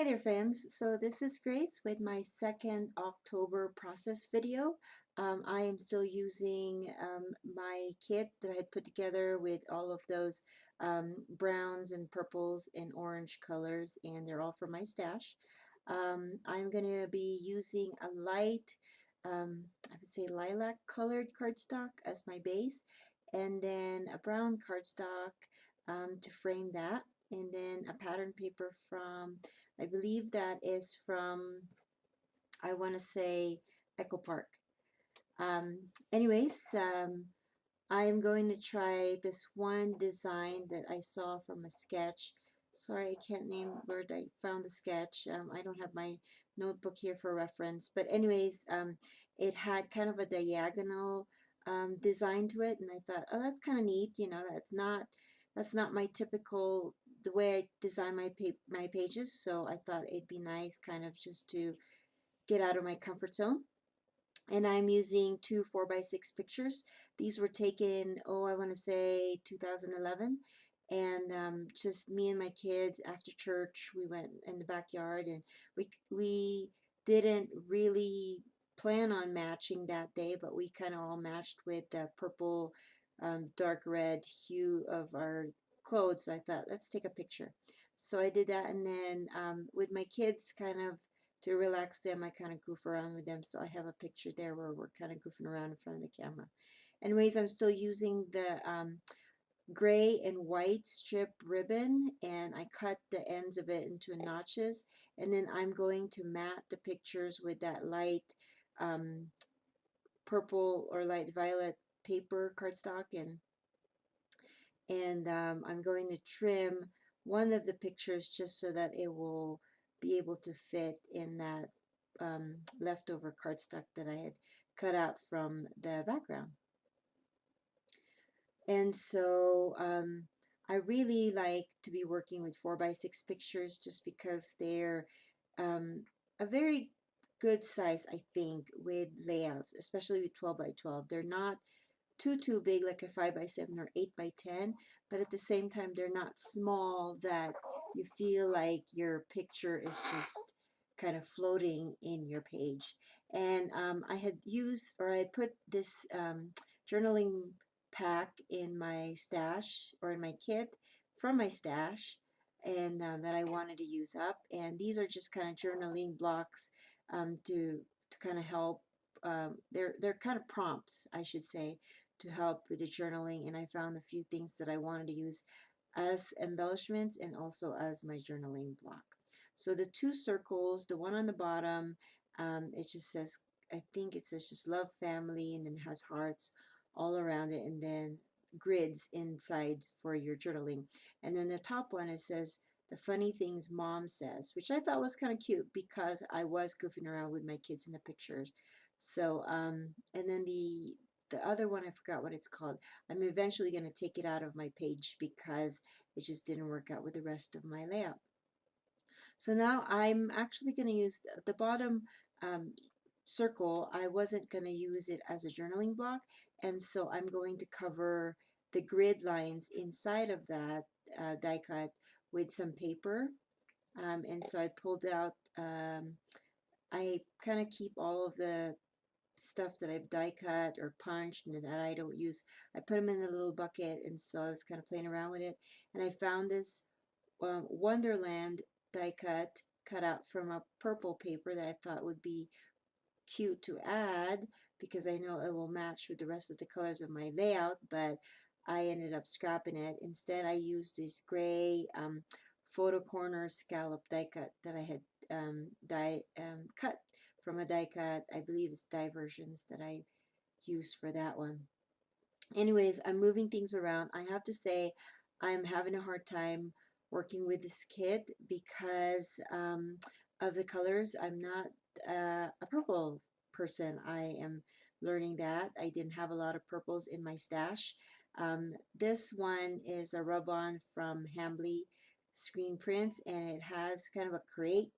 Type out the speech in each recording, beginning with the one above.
there friends, so this is Grace with my second October process video. I am still using my kit that I had put together with all of those browns and purples and orange colors, and they're all from my stash. I'm going to be using a light, I would say lilac colored cardstock as my base, and then a brown cardstock to frame that, and then a pattern paper from, I believe that is from, I want to say, Echo Park. Anyways, I'm going to try this one design that I saw from a sketch. Sorry, I can't name where I found the sketch. I don't have my notebook here for reference. But anyways, it had kind of a diagonal design to it, and I thought, oh, that's kind of neat. You know, that's not my typical the way I design my pages. So I thought it'd be nice, kind of just to get out of my comfort zone. And I'm using two 4x6 pictures. These were taken, oh, I want to say 2011, and just me and my kids after church. We went in the backyard, and we didn't really plan on matching that day, but we kind of all matched with the purple, dark red hue of our clothes. So I thought, let's take a picture. So I did that, and then with my kids, kind of to relax them, I kind of goof around with them. So I have a picture there where we're kind of goofing around in front of the camera. Anyways, I'm still using the gray and white strip ribbon, and I cut the ends of it into notches, and then I'm going to mat the pictures with that light purple or light violet paper cardstock, and I'm going to trim one of the pictures just so that it will be able to fit in that leftover cardstock that I had cut out from the background. And so I really like to be working with 4x6 pictures just because they're a very good size, I think, with layouts, especially with 12x12. They're not too big like a 5x7 or 8x10, but at the same time they're not small that you feel like your picture is just kind of floating in your page. And I had used, or I had put this journaling pack in my stash, or in my kit from my stash, and that I wanted to use up. And these are just kind of journaling blocks to kind of help. They're kind of prompts, I should say, to help with the journaling, and I found a few things that I wanted to use as embellishments and also as my journaling block. So the two circles, the one on the bottom, it just says, I think it says just love family, and then it has hearts all around it, and then grids inside for your journaling. And then the top one, it says the funny things mom says, which I thought was kind of cute because I was goofing around with my kids in the pictures. So and then the other one, I forgot what it's called. I'm eventually going to take it out of my page because it just didn't work out with the rest of my layout. So now I'm actually going to use the bottom circle. I wasn't going to use it as a journaling block, and so I'm going to cover the grid lines inside of that die cut with some paper. And so I pulled out, I kind of keep all of the stuff that I've die cut or punched and that I don't use. I put them in a little bucket, and so I was kind of playing around with it, and I found this Wonderland die cut out from a purple paper that I thought would be cute to add because I know it will match with the rest of the colors of my layout, but I ended up scrapping it. Instead, I used this gray photo corner scallop die cut that I had cut from a die cut. I believe it's Diversions that I used for that one. Anyways, I'm moving things around. I have to say I'm having a hard time working with this kit because of the colors. I'm not a purple person. I am learning that. I didn't have a lot of purples in my stash. This one is a rub-on from Hambly Screen Prints, and it has kind of a create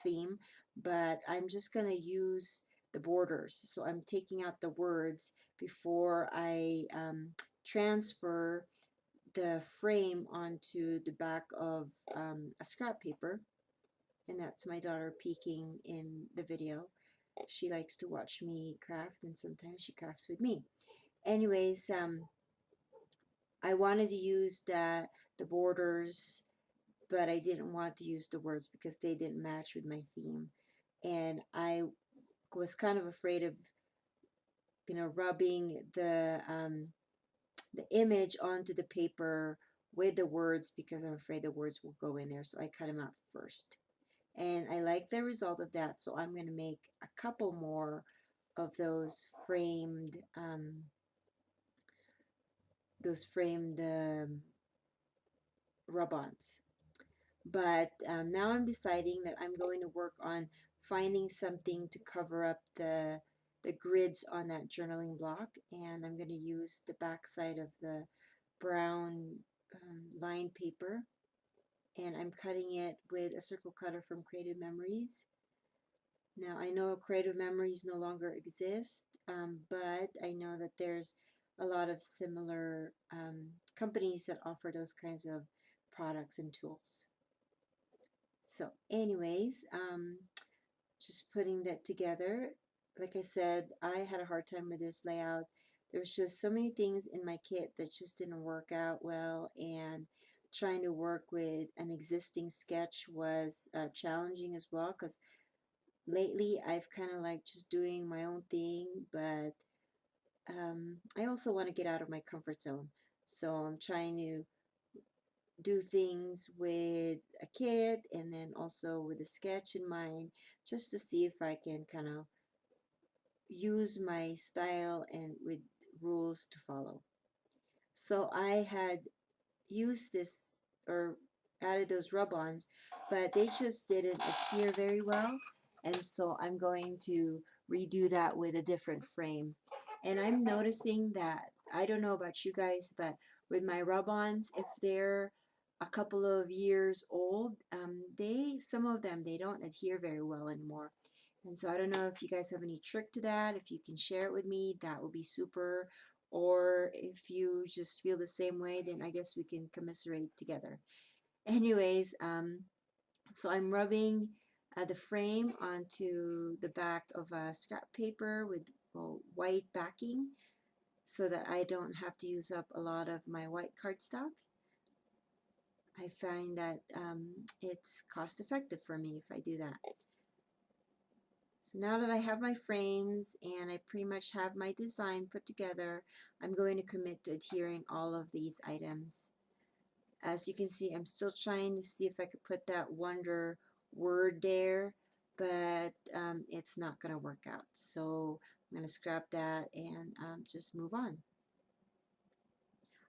theme, but I'm just going to use the borders. So I'm taking out the words before I transfer the frame onto the back of a scrap paper. and that's my daughter peeking in the video. She likes to watch me craft, and sometimes she crafts with me. Anyways, I wanted to use the borders, but I didn't want to use the words because they didn't match with my theme. And I was kind of afraid of, rubbing the image onto the paper with the words because I'm afraid the words will go in there. So I cut them out first. And I like the result of that. So I'm going to make a couple more of those framed rub-ons. But now I'm deciding that I'm going to work on finding something to cover up the grids on that journaling block, and I'm going to use the back side of the brown lined paper, and I'm cutting it with a circle cutter from Creative Memories. Now I know Creative Memories no longer exist, but I know that there's a lot of similar companies that offer those kinds of products and tools. So anyways, just putting that together. Like I said, I had a hard time with this layout. There was just so many things in my kit that just didn't work out well, and trying to work with an existing sketch was challenging as well, because lately I've kind of like just doing my own thing, but I also want to get out of my comfort zone. So I'm trying to do things with a kit and then also with a sketch in mind, just to see if I can kind of use my style and with rules to follow. So I had used this or added those rub-ons, but they just didn't adhere very well, and so I'm going to redo that with a different frame. And I'm noticing that, I don't know about you guys, but with my rub-ons, if they're a couple of years old, some of them, they don't adhere very well anymore. And so I don't know if you guys have any trick to that. If you can share it with me, that would be super. Or if you just feel the same way, then I guess we can commiserate together. Anyways, so I'm rubbing the frame onto the back of a scrap paper with white backing so that I don't have to use up a lot of my white cardstock. I find that it's cost effective for me if I do that. So now that I have my frames and I pretty much have my design put together, I'm going to commit to adhering all of these items. As you can see, I'm still trying to see if I could put that wonder word there, but it's not going to work out. So I'm going to scrap that and just move on.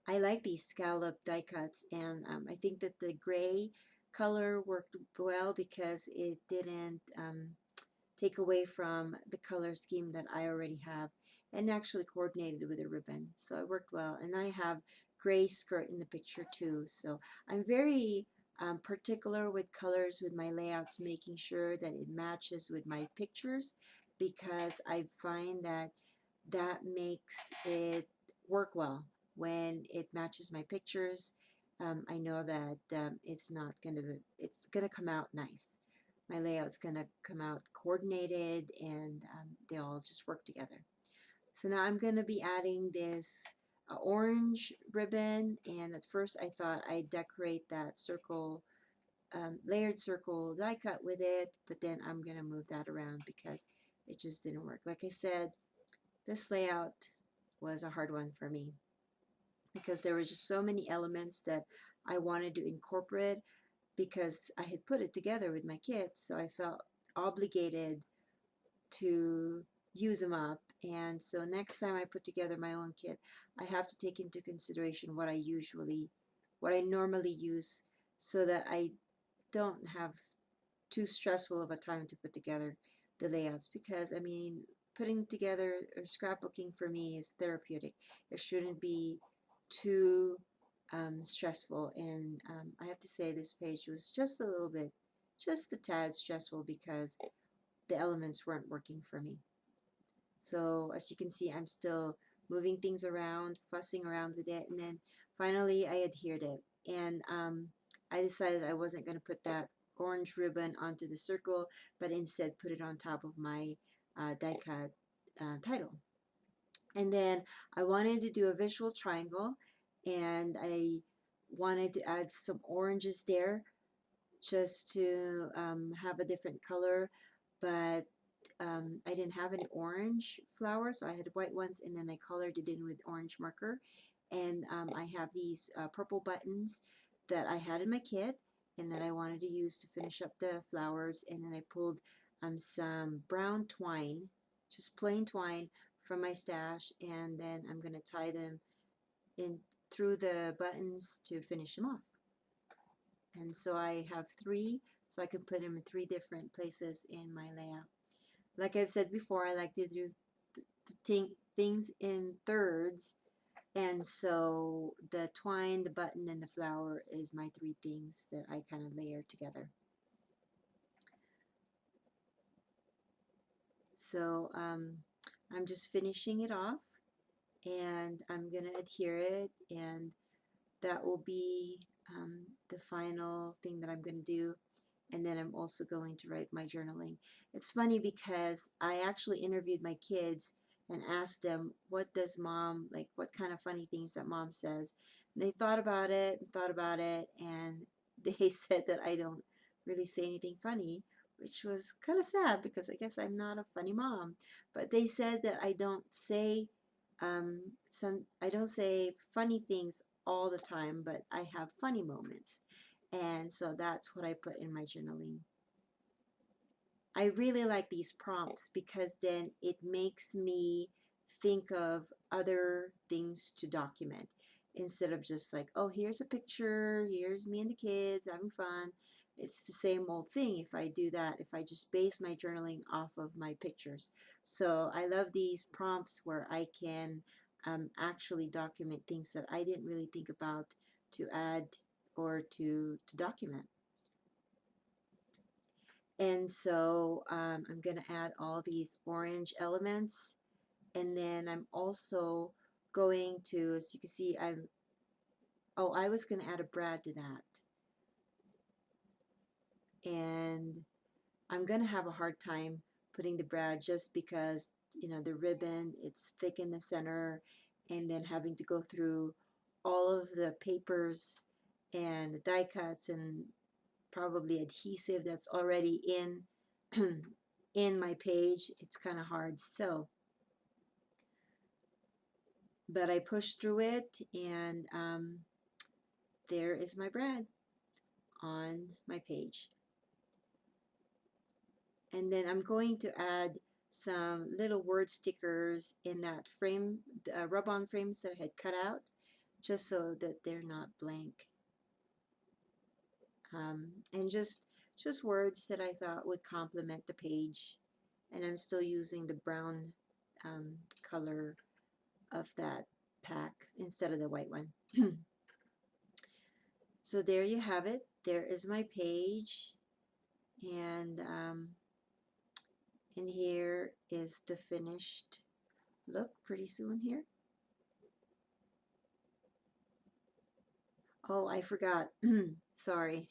I like these scallop die cuts, and I think that the gray color worked well because it didn't take away from the color scheme that I already have, and actually coordinated with a ribbon, so it worked well. And I have gray skirt in the picture too, so I'm very particular with colors with my layouts, making sure that it matches with my pictures, because I find that that makes it work well when it matches my pictures. I know that it's gonna come out nice. My layout's gonna come out coordinated, and they all just work together. So now I'm gonna be adding this orange ribbon, and at first I thought I'd decorate that circle, layered circle die cut with it, but then I'm gonna move that around because it just didn't work. Like I said, this layout was a hard one for me because there were just so many elements that I wanted to incorporate, because I had put it together with my kids, so I felt obligated to use them up. And so next time I put together my own kit, I have to take into consideration what I normally use, so that I don't have too stressful of a time to put together the layouts. Because I mean, putting together or scrapbooking for me is therapeutic. It shouldn't be too stressful, and I have to say this page was just a little bit, just a tad stressful, because the elements weren't working for me. So as you can see, I'm still moving things around, fussing around with it, and then finally I adhered it. And I decided I wasn't going to put that orange ribbon onto the circle, but instead put it on top of my die cut title. And then I wanted to do a visual triangle, and I wanted to add some oranges there just to have a different color, but I didn't have any orange flowers, so I had white ones, and then I colored it in with orange marker. And I have these purple buttons that I had in my kit and that I wanted to use to finish up the flowers. And then I pulled some brown twine, just plain twine, from my stash, and then I'm going to tie them in through the buttons to finish them off. And so I have three, so I can put them in three different places in my layout. Like I've said before, I like to do things in thirds, and so the twine, the button, and the flower is my three things that I kind of layer together. So I'm just finishing it off, and I'm going to adhere it, and that will be the final thing that I'm going to do. And then I'm also going to write my journaling. It's funny because I actually interviewed my kids and asked them, what does mom, like what kind of funny things that mom says? And they thought about it and thought about it, and they said that I don't really say anything funny, which was kind of sad because I guess I'm not a funny mom. But they said that I don't say I don't say funny things all the time, but I have funny moments. And so that's what I put in my journaling. I really like these prompts because then it makes me think of other things to document instead of just like, oh, here's a picture, here's me and the kids having fun. It's the same old thing if I do that, if I just base my journaling off of my pictures. So I love these prompts where I can actually document things that I didn't really think about to add or to document. And so I'm going to add all these orange elements, and then I'm also going to, as you can see, I was going to add a brad to that, and I'm going to have a hard time putting the brad just because, you know, the ribbon, it's thick in the center, and then having to go through all of the papers and the die cuts and probably adhesive that's already in in my page. It's kind of hard. So, but I pushed through it, and there is my brad on my page. And then I'm going to add some little word stickers in that frame, rub-on frames that I had cut out, just so that they're not blank. And just words that I thought would complement the page. And I'm still using the brown color of that pack instead of the white one. So there you have it. There is my page, and here is the finished look pretty soon here. Oh, I forgot. Sorry.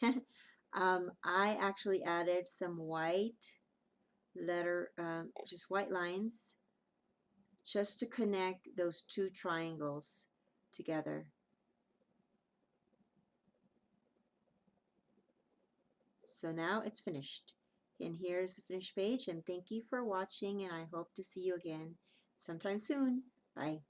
I actually added some white letter, just white lines, just to connect those two triangles together. So now it's finished. And here's the finished page, and thank you for watching, and I hope to see you again sometime soon. Bye.